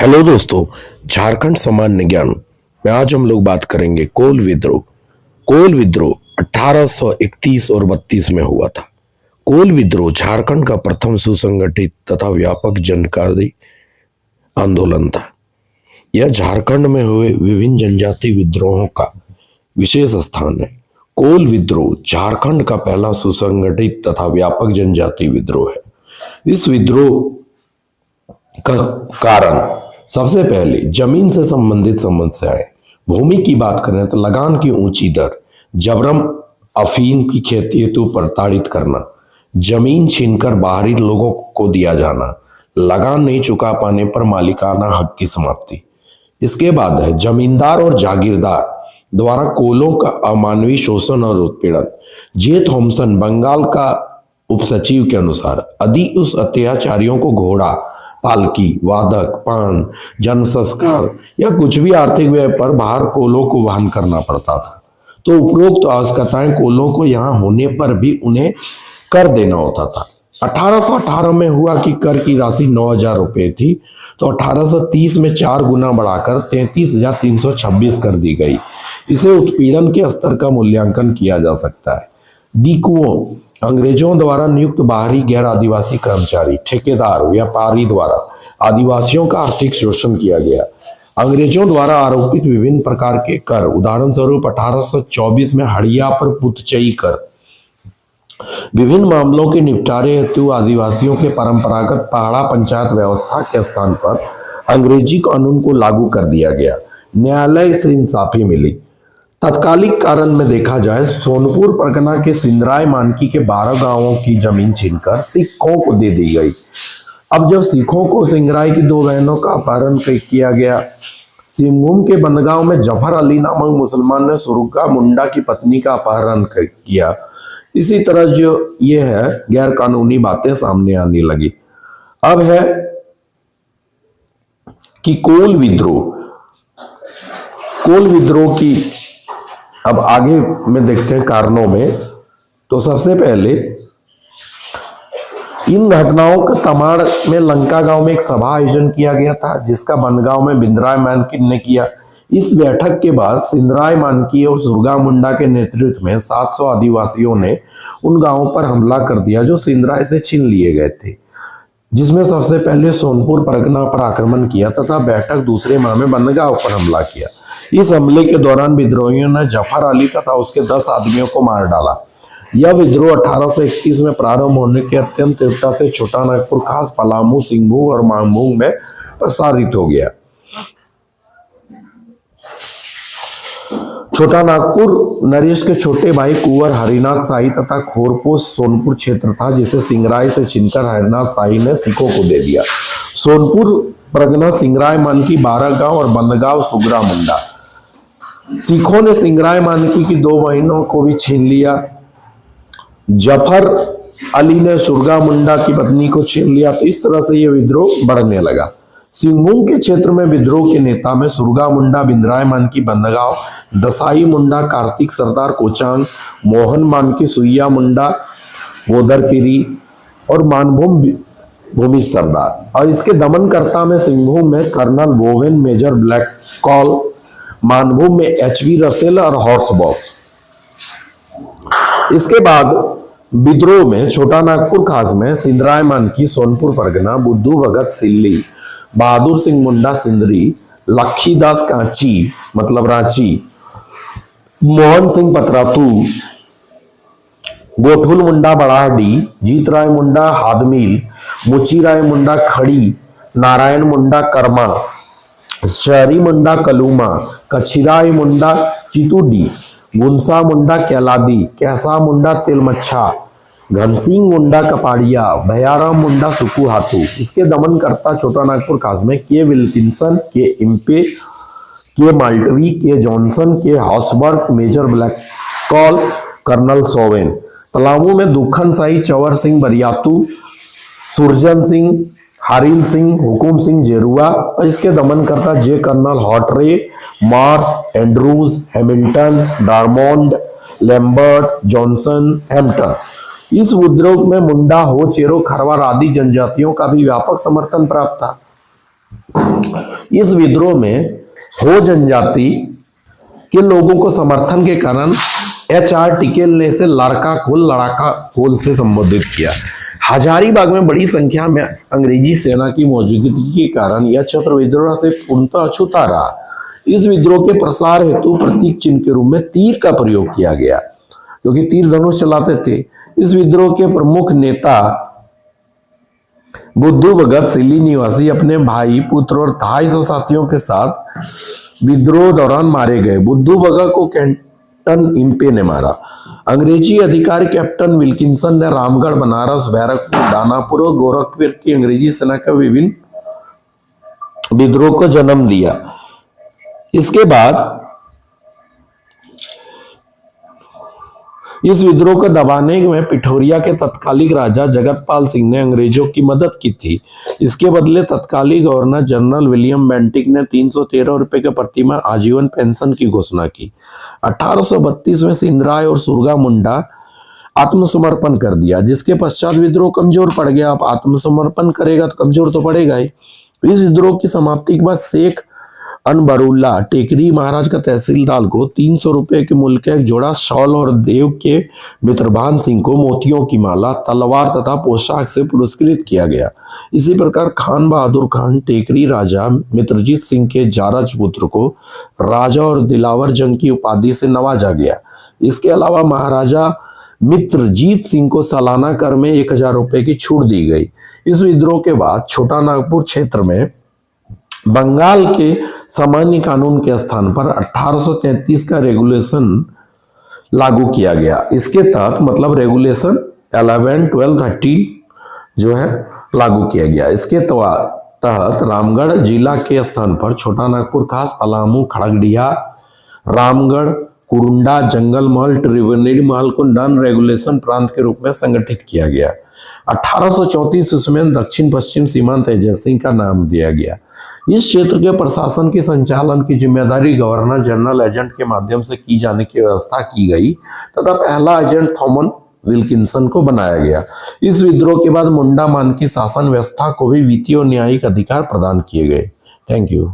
Hello दोस्तों, झारखंड सामान्य ज्ञान में आज हम लोग बात करेंगे कोल विद्रोह। कोल विद्रोह 1831 और 32 में हुआ था। कोल विद्रोह झारखंड का प्रथम सुसंगठित तथा व्यापक जनकारी आंदोलन था। यह झारखंड में हुए विभिन्न जनजाति विद्रोहों का विशेष स्थान है। कोल विद्रोह झारखंड का पहला सुसंगठित तथा व्यापक जनजाति विद्रोह है। इस विद्रोह का कारण सबसे पहले जमीन से संबंधित समस्याएं। भूमि की बात करें तो लगान की ऊंची दर, जबरन अफीम की खेती हेतु प्रताड़ित करना, जमीन छीनकर बाहरी लोगों को दिया जाना, लगान नहीं चुका पाने पर मालिकाना हक की समाप्ति। इसके बाद है जमींदार और जागीरदार द्वारा कोलों का अमानवीय शोषण और उत्पीड़न। जे थॉमसन बंगाल का उपसचिव के अनुसार यदि उस अत्याचारियों को घोड़ा, पालकी, वादक, पान, जन्म संस्कार या कुछ भी आर्थिक व्यय पर बाहर कोलों को वहन करना पड़ता था, तो उपरोक्त आवश्यकताएं कोलों को यहाँ होने पर भी उन्हें कर देना होता था। 1818 में हुआ कि कर की राशि 9,000 रुपये थी, तो 1830 में 4 गुना बढ़ाकर 33,326 कर दी गई। इसे उत्पीड़न के स्तर का मूल्यांकन किया जा सकता है। डिकुओं, अंग्रेजों द्वारा नियुक्त बाहरी गैर आदिवासी कर्मचारी, ठेकेदार, व्यापारी द्वारा आदिवासियों का आर्थिक शोषण किया गया। अंग्रेजों द्वारा आरोपित विभिन्न प्रकार के कर, उदाहरण स्वरूप 1824 में हड़िया पर पुतचई कर। विभिन्न मामलों के निपटारे हेतु आदिवासियों के परंपरागत पहाड़ा पंचायत व्यवस्था के स्थान पर अंग्रेजी कानून को लागू कर दिया गया। न्यायालय से इंसाफी मिली। तत्कालिक कारण में देखा जाए, सोनपुर परगना के सिंदराय मानकी के 12 गांवों की जमीन छीनकर सिखों को दे दी गई। अब जब सिखों को सिंगराय की 2 बहनों का अपहरण किया गया, सिंहभूम के बनगांव में जफर अली नामक मुसलमान ने सुरगा मुंडा की पत्नी का अपहरण किया। इसी तरह जो ये है गैर कानूनी बातें सामने आने लगी। अब है कि कोल विद्रोह की अब आगे में देखते हैं कारणों में। तो सबसे पहले इन घटनाओं का तमाड़ में लंका गांव में एक सभा आयोजन किया गया था, जिसका बनगांव में बिंद्राय मानकी ने किया। इस बैठक के बाद सिंदराय मानकी और सुरगा मुंडा के नेतृत्व में 700 आदिवासियों ने उन गांवों पर हमला कर दिया जो सिंदराय से छीन लिए गए थे, जिसमें सबसे पहले सोनपुर परगना पर आक्रमण किया तथा बैठक दूसरे माह में बनगांव पर हमला किया। इस हमले के दौरान विद्रोहियों ने जफर अली तथा उसके 10 आदमियों को मार डाला। यह विद्रोह 1831 में प्रारंभ होने के अत्यंत तीव्रता से छोटा नागपुर, खास पलामू, सिंहभूम और मांगभूम में प्रसारित हो गया। छोटा नागपुर नरेश के छोटे भाई कुंवर हरिनाथ शाही तथा खोरपोश सोनपुर क्षेत्र था, जिसे सिंगराय से छीनकर हरिनाथ शाही ने सिखों को दे दिया। सोनपुर परगना सिंगराय मानकी 12 गांव और बंदगांव सुगरा मुंडा। सिखों ने सिंगराय मानकी की 2 बहनों को भी छीन लिया। जफर अली ने सुरगा मुंडा की पत्नी को छीन लिया। तो इस तरह से यह विद्रोह बढ़ने लगा। सिंहभूम के क्षेत्र में विद्रोह के नेता में सुरगा मुंडा, बिंद्राय मानकी बंदगांव, दसाई मुंडा, कार्तिक सरदार कोचांग, मोहन मानकी, सुइया मुंडा, वोदरपिरी और मानभूम भूमि सरदार। और इसके दमनकर्ता में सिंहभूम में colonel Bowen, major Blackall, Manbhum में एचवी रसेल और हॉर्सबॉक। इसके बाद विद्रोह में छोटा नागपुर खास में सिंदराय मानकी, सोनपुर परगना, बुद्धू भगत सिल्ली, बहादुर सिंह मुंडा सिंदरी, लखीदास कांची मतलब रांची, मोहन सिंह पतरातू, गोठुल मुंडा बड़ाहडी, जीतराय मुंडा हादमील, मुचीराय मुंडा खड़ी, नारायण मुंडा कर्मा, शहरी मुंडा कलूमा, कछिराय मुंडा चितुडी, गुंसा मुंडा कैलादी, कैसा मुंडा तिलमच्छा, घनसिंह मुंडा कपाड़िया, भयाराम मुंडा सुकू हाथू। इसके दमनकर्ता छोटा नागपुर खास में के विल्किंसन, के इम्पे, के माल्टवी, के जॉनसन, के Hosberg, major Blackall, colonel सोवेन। पलामू में दुखन शाही, चवर सिंह बरियातू, सुरजन सिंह, हारिल सिंह, हुकुम सिंह जेरुआ। और इसके दमनकर्ता जे colonel Hawtrey, Mars, Andrews, Hamilton, Drummond, Lambert, Johnson, Hampton. इस विद्रोह में मुंडा, हो, चेरो, खरवार आदि जनजातियों का भी व्यापक समर्थन प्राप्त था। इस विद्रोह में हो जनजाति के लोगों को समर्थन के कारण HR टिकेल ने इसे लड़ाका कोल से संबोधित किया। हजारीबाग में बड़ी संख्या में अंग्रेजी सेना की मौजूदगी के कारण यह क्षेत्र विद्रोह से पूर्णतः अछूता रहा। इस विद्रोह के प्रसार हेतु प्रतीक चिन्ह के रूप में तीर का प्रयोग किया गया, क्योंकि तीर धनुष चलाते थे। इस विद्रोह के प्रमुख नेता बुद्धू भगत सिल्ली निवासी अपने भाई, पुत्र और 250 साथियों के साथ विद्रोह दौरान मारे गए। बुद्धू भगत को कैप्टन इम्पे ने मारा। अंग्रेजी अधिकारी कैप्टन विल्किंसन ने रामगढ़, बनारस, बैरकपुर, दानापुर और गोरखपुर की अंग्रेजी सेना के विभिन्न विद्रोह को जन्म दिया। इसके बाद इस विद्रोह को दबाने में पिठोरिया के तत्कालिक राजा जगतपाल सिंह ने अंग्रेजों की मदद की थी। इसके बदले तत्कालीन गवर्नर जनरल विलियम बेंटिक ने 313 रुपए के प्रतिमाह आजीवन पेंशन की घोषणा की। 1832 में सिंधराय और सुरगा मुंडा आत्मसमर्पण कर दिया, जिसके पश्चात विद्रोह कमजोर पड़ गया। अब आत्मसमर्पण करेगा तो कमजोर तो पड़ेगा ही। इस विद्रोह की समाप्ति के बाद शेख अनबरुल्ला टेकरी महाराज का तहसीलदार को 300 रुपए के मूल्य का एक जोड़ा शॉल और देव के मित्रभान सिंह को मोतियों की माला, तलवार तथा पोशाक से पुरस्कृत किया गया। इसी प्रकार खान बहादुर खान टेकरी राजा मित्रजीत सिंह के जारज पुत्र को राजा और दिलावर जंग की उपाधि से नवाजा गया। इसके अलावा महाराजा मित्रजीत सिंह को सालाना कर में 1000 रुपए की छूट दी गई। इस विद्रोह के बाद छोटा नागपुर क्षेत्र में बंगाल के सामान्य कानून के स्थान पर 1833 का रेगुलेशन लागू किया गया। इसके तहत मतलब रेगुलेशन 11, 12, 13 जो है लागू किया गया। इसके तहत रामगढ़ जिला के स्थान पर छोटा नागपुर, खास पलामू, खड़गड़िया, रामगढ़, कुरुंडा, जंगल महल, त्रिवेणी महल को नॉन रेगुलेशन प्रांत के रूप में संगठित किया गया। 1834 ईस्वी में दक्षिण पश्चिम सीमांत एजेंसी का नाम दिया गया। इस क्षेत्र के प्रशासन के संचालन की जिम्मेदारी गवर्नर जनरल एजेंट के माध्यम से की जाने की व्यवस्था की गई तथा पहला एजेंट थॉमस विल्किंसन को बनाया गया। इस विद्रोह के बाद मुंडा मान की शासन व्यवस्था को भी वित्तीय और न्यायिक अधिकार प्रदान किए गए। Thank you.